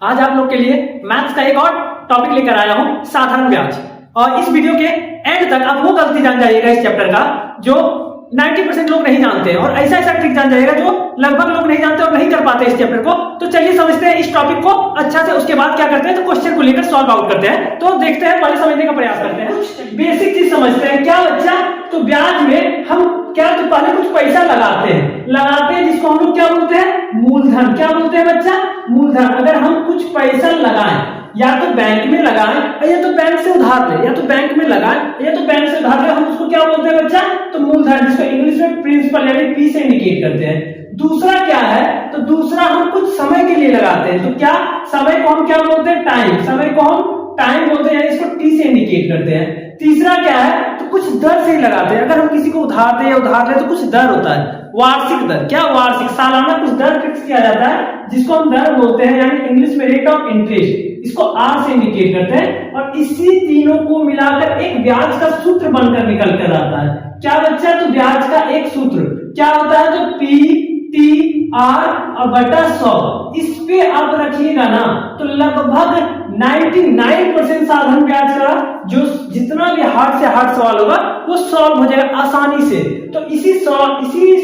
आज आप लोग के लिए मैथ्स का एक और टॉपिक लेकर आया हूं, साधारण ब्याज। और इस वीडियो के एंड तक आप वो गलती जान जाइएगा इस चैप्टर का जो 90% लोग नहीं जानते हैं, और ऐसा ऐसा ट्रिक जान जाइएगा जो लगभग लोग नहीं जानते और नहीं कर पाते इस चैप्टर को। तो चलिए समझते हैं इस टॉपिक को अच्छा से, उसके बाद क्या करते हैं तो क्वेश्चन को लेकर सॉल्व आउट करते हैं। तो देखते हैं, पहले समझने का प्रयास करते हैं, बेसिक चीज समझते हैं। क्या बच्चा, तो ब्याज में हम क्या, तो पहले कुछ पैसा लगाते हैं जिसको हम लोग क्या बोलते हैं, मूलधन। क्या बोलते हैं बच्चा, मूलधन। अगर हम कुछ पैसा लगाएं, या तो बैंक में लगाएं या तो बैंक से उधार ले, या तो बैंक में लगाएं या तो बैंक से उधार ले, हम उसको क्या बोलते हैं बच्चा, तो मूलधन, जिसको इंग्लिश में प्रिंसिपल यानी पी से इंडिकेट करते हैं। दूसरा क्या है, तो दूसरा हम कुछ समय के लिए लगाते हैं। तो क्या, समय को हम क्या बोलते हैं, टाइम। समय को हम टाइम बोलते हैं, इसको टी से इंडिकेट करते हैं। तीसरा क्या है, तो कुछ दर से लगाते हैं। अगर हम किसी को उधार दें या उधार ले तो कुछ दर होता है, वार्षिक दर। क्या, वार्षिक, सालाना कुछ दर फिक्स किया जाता है जिसको हम दर बोलते हैं, यानी इंग्लिश में रेट ऑफ इंटरेस्ट, इसको आर से इंडिकेट करते हैं। और इसी तीनों को मिलाकर एक ब्याज का सूत्र बनकर निकल कर आता है। क्या बच्चा, तो ब्याज का एक सूत्र क्या होता है, तो पी टी आर और बटा 100। इस पे आप रखिएगा ना तो लगभग 99% साधारण ब्याज का जो जितना भी हार्ड से हार्ड सवाल होगा वो सॉल्व हो जाएगा आसानी से। तो इसी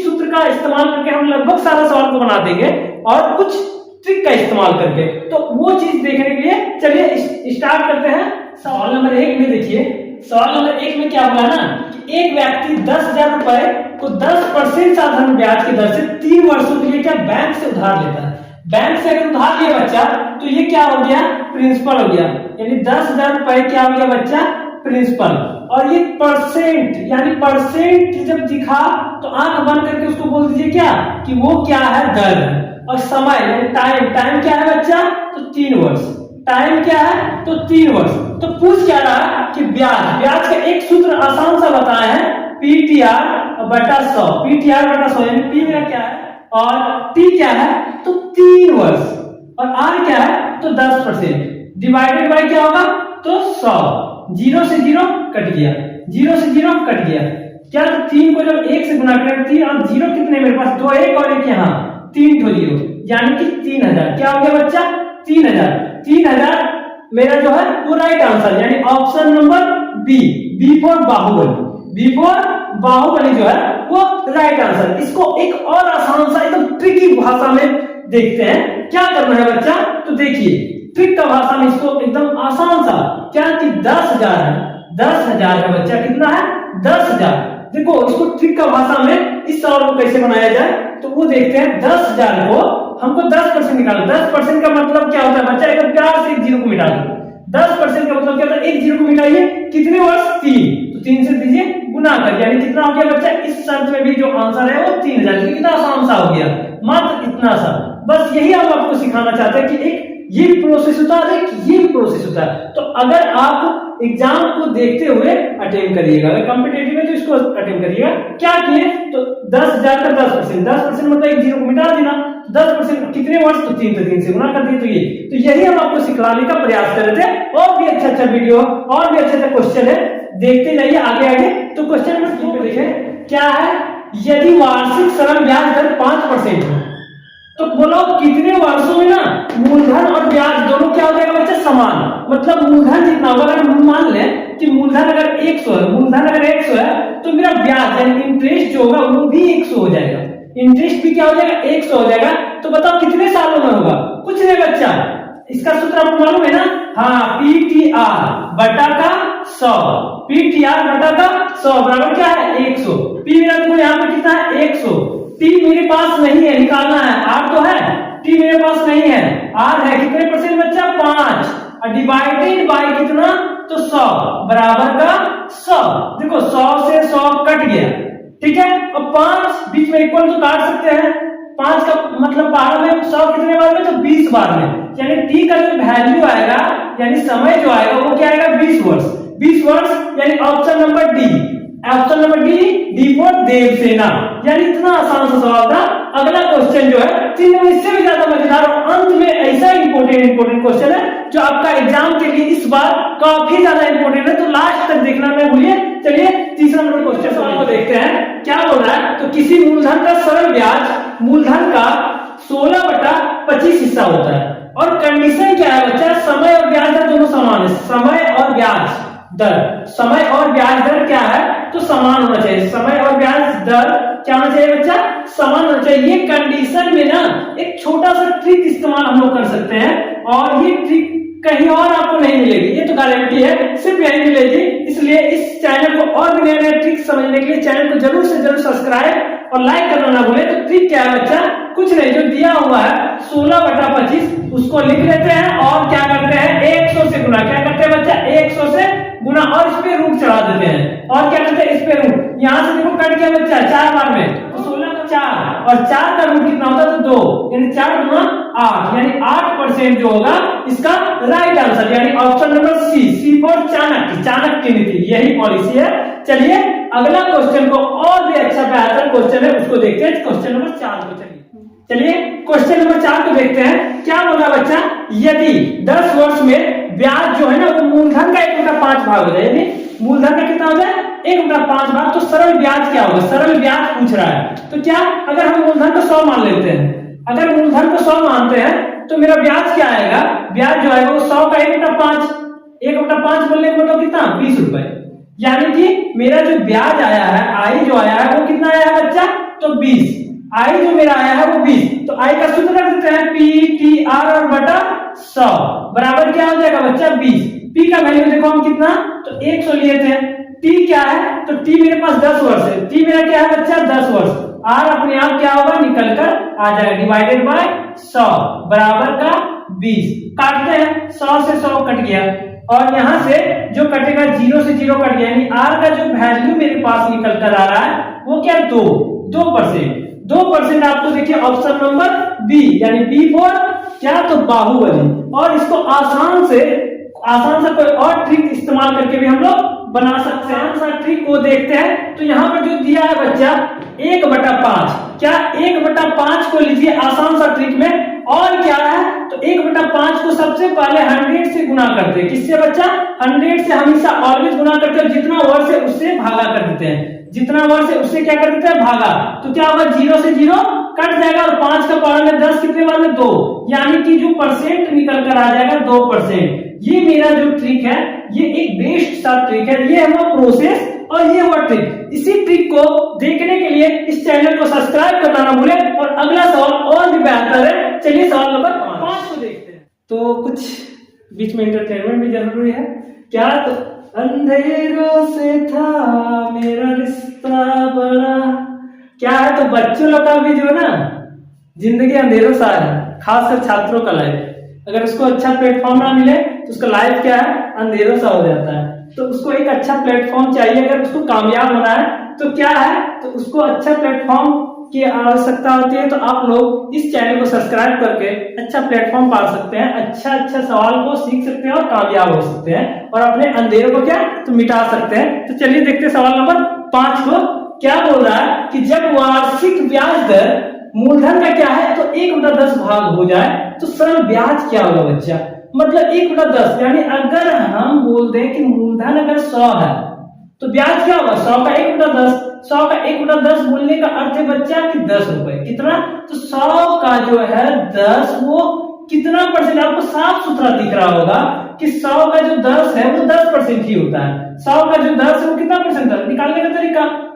सूत्र का इस्तेमाल करके हम लगभग सारा सवाल को बना देंगे, और कुछ ट्रिक का इस्तेमाल करके। तो वो चीज देखने के लिए चलिए स्टार्ट करते हैं। सवाल नंबर 1 में देखिए, सवाल नंबर 1 में क्या बोला ना, एक व्यक्ति 10,000 रुपए को 10% साधारण ब्याज की दर से 3 वर्षों के लिए क्या बैंक से उधार लेता है। बैंक से अगर उधार लिया बच्चा तो ये क्या हो गया, प्रिंसिपल हो गया, यानी 10,000 रुपए क्या हो गया बच्चा, प्रिंसिपल। और ये परसेंट, यानी परसेंट जब दिखा तो आंख बंद करके उसको बोल दीजिए क्या, कि वो क्या है, दर है। और समय यानी टाइम क्या है बच्चा, तो 3 वर्ष। टाइम क्या है, तो 3 वर्ष। तो पूछ क्या रहा कि ब्याज का एक सूत्र आसान सा बताया है, पीटीआर बटा 100। पीटीआर बटा 100 यानी पी मेरा क्या है और टी क्या है, तो 3 वर्ष। और आर क्या है, तो 10%। डिवाइडेड बाय क्या होगा, तो 100। 0 से 0 कट गया, 0 से 0 कट गया। क्या, तो 3 को जब 1 से गुना करें, 3 और 0 कितने मेरे पास, 2 1 और 1 यहाँ, 3 तो 0, यानी कि 3000। क्या हो गया बच्चा, 3000। 3000 मेरा जो है वो राइट आंसर, यानी option number B for Baahubali. B for Baahubali जो है वो राइट आंसर। इसको एक और आसान सा एकदम ट्रिकी भाषा में देखते हैं। क्या करना है बच्चा, तो देखिए ट्रिक का भाषा में इसको एकदम आसान सा, क्या कि 10,000 है, 10,000 है बच्चा, कितना है, 10,000। देखो इसको ट्रिक का भाषा में इस सवाल को कैसे बनाया जाए, तो वो देखते हैं। 10,000 को हमको 10% निकालो। 10% का मतलब क्या होता है बच्चा, एकदम प्यार से एक जीरो को मिटा दो। 10% का मतलब क्या होता है, एक जीरो को मिटाइए, कितने वर्ष, 3, तो 3 से दीजिए गुना कर, यानी कितना हो गया बच्चा, इस शर्त में भी जो आंसर है वो 3000। कितना आसान सा हो गया, मात्र इतना सा। बस यही हम आपको सिखाना चाहते हैं कि एक ये प्रोसेस होता है, ये प्रोसेस होता है। तो अगर आप एग्जाम को देखते हुए अटेम्प्ट करिएगा, अगर कॉम्पिटिटिव है तो इसको अटेम्प्ट करिएगा। क्या किए, तो 10,000 का 10%, 10% मतलब एक जीरो को मिटा देना। 10% कितने वर्ष, तो 3 से गुना कर दिए। तो यही हम आपको सिखाने का प्रयास कर रहे थे। और भी अच्छा वीडियो, और भी अच्छा क्वेश्चन है, देखते जाइए आगे। तो क्वेश्चन नंबर 2 पे देखें, क्या है, यदि वार्षिक सरल ब्याज दर 5% है तो बोलो कितने वर्षों में ना मूलधन और ब्याज दोनों क्या हो जाएगा बच्चा, समान। मतलब मूलधन जितना होगा, अगर हम मान लें कि मूलधन अगर 100 है, मूलधन अगर 100 है तो मेरा ब्याज यानी इंटरेस्ट जो होगा वो भी 100 हो जाएगा। इंटरेस्ट भी क्या हो जाएगा, 100 हो जाएगा। तो बताओ कितने सालों में होगा, कुछ नहीं बच्चा, इसका सूत्र आपको मालूम है ना, हाँ, पीटीआर बटा का 100। पीटीआर बटा का 100 बराबर क्या है, 100। पी मेरा देखो यहाँ पे कितना है, 100। टी मेरे पास नहीं है, निकालना है। आर तो है, टी मेरे पास नहीं है, आर है। कितने परसेंट बच्चा, 5, और डिवाइडेड बाय कितना, तो 100 बराबर का 100। देखो 100 से 100 कट गया, ठीक है। और 5 बीच में इक्वल तो काट सकते हैं। 5 का मतलब बाहर में 100 कितने बार में, तो 20 बार में, यानी टी का जो वैल्यू आएगा, यानी समय जो आएगा वो क्या आएगा, 20 वर्ष। 20 वर्ष यानी option number D, option number D for Devasena. यानी इतना आसान सा सवाल था। अगला क्वेश्चन जो है चिन्ह में इससे भी ज्यादा मजेदार, और अंत में ऐसा इंपॉर्टेंट क्वेश्चन है जो आपका एग्जाम के लिए इस बार काफी ज्यादा इंपॉर्टेंट है, तो लास्ट तक देखना ना भूलिए। चलिए तीसरा नंबर क्वेश्चन सवाल को देखते हैं। क्या बोल रहा है, तो किसी मूलधन का सरल ब्याज मूलधन का 16/25 हिस्सा होता है, और कंडीशन समय और ब्याज दर दोनों समान है। समय और ब्याज दर, समय और ब्याज दर क्या है तो समान होना चाहिए। समय और ब्याज दर क्या होना चाहिए बच्चा, समान होना चाहिए। ये कंडीशन में ना एक छोटा सा ट्रिक इस्तेमाल हम लोग कर सकते हैं और ये ट्रिक कहीं और आपको नहीं मिलेगी, ये तो गारंटी है, सिर्फ यही मिलेगी। इसलिए इस चैनल को और भी नए नए ट्रिक समझने के लिए चैनल को जरूर से जरूर सब्सक्राइब और लाइक करना ना भूले। तो ट्रिक क्या है बच्चा, कुछ नहीं, जो दिया हुआ है 16/25 उसको लिख लेते हैं और क्या करते हैं 100 से गुना। क्या करते हैं बच्चा, 100 से गुना और इस पे रूट चढ़ा देते हैं। और क्या करते हैं, इस पे रूट, यहां से देखो कट गया बच्चा 4 बार में, तो 16 का 4 और 4 का रूट कितना होता है तो 2, यानी 4 गुना 8, यानी 8% जो होगा इसका राइट आंसर, यानी option number C for Chanakya, Chanakya Niti, यही पॉलिसी है। चलिए अगला क्वेश्चन को और भी अच्छा बेहतर क्वेश्चन है उसको देखते हैं, क्वेश्चन नंबर 4 को। चलिए क्वेश्चन नंबर 4 को देखते हैं। क्या बोला बच्चा, यदि 10 वर्ष में ब्याज जो है ना वो मूलधन का 1/5 भाग हो जाए, यानी मूलधन का कितना हो जाए 1/5 भाग, तो सरल ब्याज क्या होगा, सरल ब्याज पूछ रहा है। तो क्या, अगर हम मूलधन को 100 मान लेते हैं, अगर मूलधन को 100 मानते हैं तो मेरा ब्याज क्या आएगा, ब्याज जो आएगा वो 100 का 1/5, 1/5 बोलने का मतलब कितना 20 रुपए, यानी कि मेरा जो ब्याज आया है, आई जो आया है वो कितना आया है बच्चा तो 20, आई जो मेरा आया है वो 20। तो आई का सूत्र रख देते हैं PTR और बटा 100 बराबर क्या हो जाएगा बच्चा 20। P का वैल्यू देखो हम कितना तो 100 लिए थे। T क्या है तो T मेरे पास 10 वर्ष है, T मेरा क्या है बच्चा 10 वर्ष। R अपने आप क्या होगा निकल कर आ जाएगा, डिवाइडेड बाय 100 बराबर का 20। काटते हैं, 100 से 100 कट गया और यहां से जो कटेगा 0 से 0 कट गया, यानी R का जो वैल्यू मेरे पास निकल कर आ रहा है वो क्या 2%। 2% आपको देखिए ऑप्शन नंबर बी, यानी बी फॉर क्या तो बाहुबली। और इसको आसान से कोई और ट्रिक इस्तेमाल करके भी हम लोग बना सकते हैं। आसान ट्रिक को देखते हैं। तो यहाँ पर जो दिया है बच्चा 1/5, क्या 1/5 को लीजिए आसान सा ट्रिक में, और क्या है तो 1/5 को सबसे पहले 100 से गुना करते हैं। किससे बच्चा, 100 से हमेशा ऑलवेज गुना करते हैं, जितना वर्ष है उससे भागा कर देते हैं, जितना वर्ष है उससे क्या कर देते हैं भागा। तो क्या होगा 0 से 0 कट जाएगा और 5 का पावर में 10 कितने बार में 2, यानी कि जो परसेंट निकल कर आ जाएगा 2%। ये मेरा जो ट्रिक है ये एक बेस्ट सा ट्रिक है, ये है वो प्रोसेस और ये हुआ ट्रिक। इसी ट्रिक को देखने के लिए इस चैनल को सब्सक्राइब करना ना भूले। और अगला सवाल और भी बेहतर है, चलिए सवाल नंबर 5 को देखते हैं। तो कुछ बीच में एंटरटेनमेंट भी जरूरी है क्या, तो अंधेरों से था मेरा रिश्ता बड़ा, क्या है तो बच्चों लोग का भी जो ना जिंदगी अंधेरों सा है, खासकर छात्रों का लाइफ, अगर उसको अच्छा प्लेटफॉर्म ना मिले तो उसका लाइफ क्या है अंधेरों सा हो जाता है। तो उसको एक अच्छा प्लेटफॉर्म चाहिए, अगर उसको कामयाब होना है तो क्या है तो उसको अच्छा प्लेटफॉर्म की आवश्यकता होती है। तो आप लोग इस चैनल को सब्सक्राइब करके अच्छा प्लेटफॉर्म पा सकते हैं, अच्छा सवाल को सीख सकते हैं और कामयाब हो सकते हैं और अपने अंधेरों को क्या तो मिटा सकते हैं। तो चलिए देखते हैं सवाल नंबर 5 को। क्या बोल रहा है कि जब वार्षिक ब्याज दर मूलधन का क्या है तो 1/10 भाग हो जाए तो सरल ब्याज क्या होगा बच्चा, मतलब 1/10, यानी अगर हम बोल दें कि मूलधन अगर 100 है तो ब्याज क्या होगा 100 का 1/10। 100 का 1/10 बोलने का अर्थ है बच्चा कि 10 रुपए, कितना तो 100 का जो है 10 वो कितना परसेंट, आपको साफ सुथरा दिख रहा होगा कि 100 का जो 10 है वो 10% ही होता है। 100 का जो 10 है वो कितना परसेंट है, निकालने का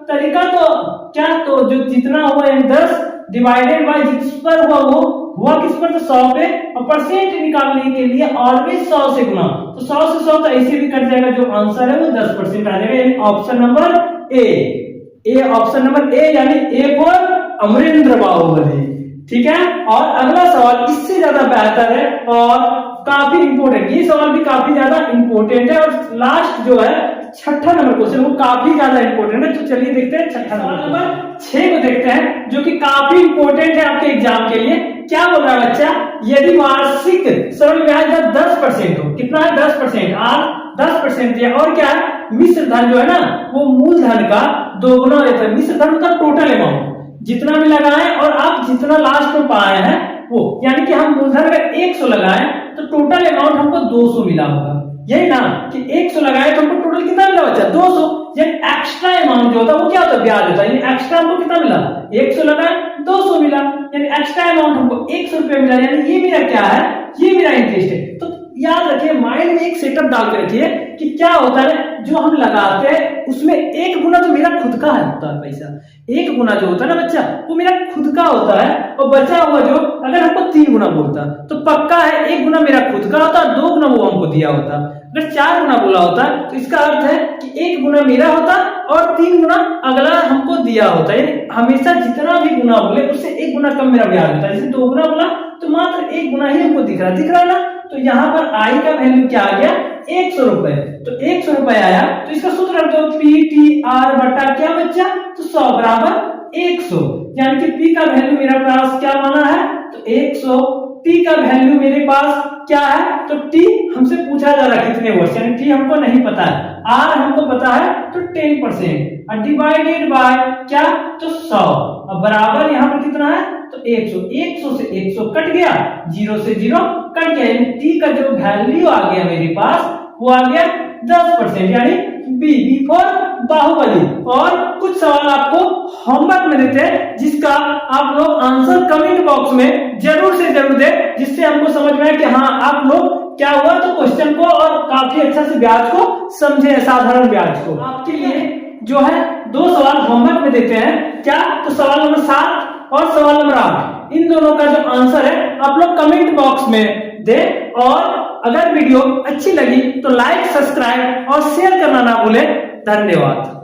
तरीका तो क्या तो जो जितना हुआ 10 डिवाइडेड बाय जिस पर हुआ किस पर तो 100 पे, और परसेंट निकालने के लिए ऑलवेज 100 से गुना, तो 100 से 100 तो ऐसे भी कट जाएगा, जो आंसर है वो 10% आ जाएगा, यानी option number A, option number A, यानी ए फॉर अमरेंद्र बाहुबली। ठीक है, और अगला सवाल इससे ज्यादा बेहतर है और काफी इंपोर्टेंट, ये सवाल भी काफी ज्यादा इंपोर्टेंट है, और लास्ट जो है 6ठा नंबर क्वेश्चन वो काफी ज्यादा इंपोर्टेंट है। तो चलिए देखते हैं 6ठा नंबर 6 को देखते हैं, जो कि काफी इंपोर्टेंट है आपके एग्जाम के लिए। क्या बोल रहा है बच्चा, यदि वार्षिक सरल ब्याज दर 10% हो, कितना है 10%, आज 10% दिया, और क्या है मिश्र धन जो है ना वो मूलधन का 2 गुना रहता है। मिश्र धन का टोटल अमाउंट जितना भी लगाएं और आप जितना लास्ट में पाए हैं वो, यानी कि हम मूलधन का 100 लगाएं तो टोटल अमाउंट हमको 200 मिला होगा, यही ना कि 100 लगाए तो हमको टोटल कितना मिला बच्चा 200, यानी एक्स्ट्रा अमाउंट जो होता है वो क्या होता है ब्याज होता है, यानी एक्स्ट्रा हमको कितना मिला 100 लगाए 200 मिला, यानी एक्स्ट्रा अमाउंट हमको 100 रुपया मिला, यानी ये मेरा क्या है ये मेरा इंटरेस्ट है। तो याद रखिए, माइंड में एक सेटअप डाल के रखिए कि क्या होता है जो हम लगाते हैं उसमें 1 गुना तो मेरा खुद का होता है पैसा, 1 गुना जो होता है ना बच्चा वो मेरा खुद का होता है, और बचा हुआ जो अगर हमको 3 गुना बोलता तो पक्का है 1 गुना मेरा खुद का होता, 2 गुना वो हमको दिया होता। अगर 4 गुना बोला होता तो इसका अर्थ है कि 1 गुना मेरा होता और 3 गुना अगला हमको दिया होता है। हमेशा जितना भी गुना बोले उससे 1 गुना कम मेरा ब्याज होता है। जैसे 2 गुना बोला तो मात्र 1 गुना ही हमको दिख रहा ना। तो यहाँ पर आई का वैल्यू क्या आ गया, 100 रुपए। तो 100 रुपए आया तो इसका सूत्र रख दो, पी टी आर बटा क्या बच्चा, तो 100 बराबर 100। यानी कि पी का वैल्यू मेरे पास क्या माना है, तो 100। टी का वैल्यू मेरे पास क्या है, तो टी हमसे पूछा जा रहा है कितने वर्ष, यानी टी हमको नहीं पता है, आर हमको पता है तो 10% और डिवाइडेड बाय क्या, तो 100। अब बराबर यहाँ पर कितना है, तो 100। 100 से 100 कट गया, 0 से 0 कट गया, यानी टी का जो वैल्यू आ गया मेरे पास वो आ गया 10%, यानी बी फॉर बाहुबली। और कुछ सवाल आपको होमवर्क में देते हैं जिसका आप लोग आंसर कमेंट बॉक्स में जरूर से जरूर दें, जिससे हमको समझ में आए कि हाँ आप लोग क्या हुआ तो क्वेश्चन को और काफी अच्छा से ब्याज को समझे, साधारण ब्याज को। आपके लिए जो है 2 सवाल होमवर्क में देते हैं, क्या, तो सवाल नंबर 7 और सवाल नंबर 8, इन दोनों का जो आंसर है आप लोग कमेंट बॉक्स में दे। और अगर वीडियो अच्छी लगी तो लाइक, सब्सक्राइब और शेयर करना ना भूलें। धन्यवाद।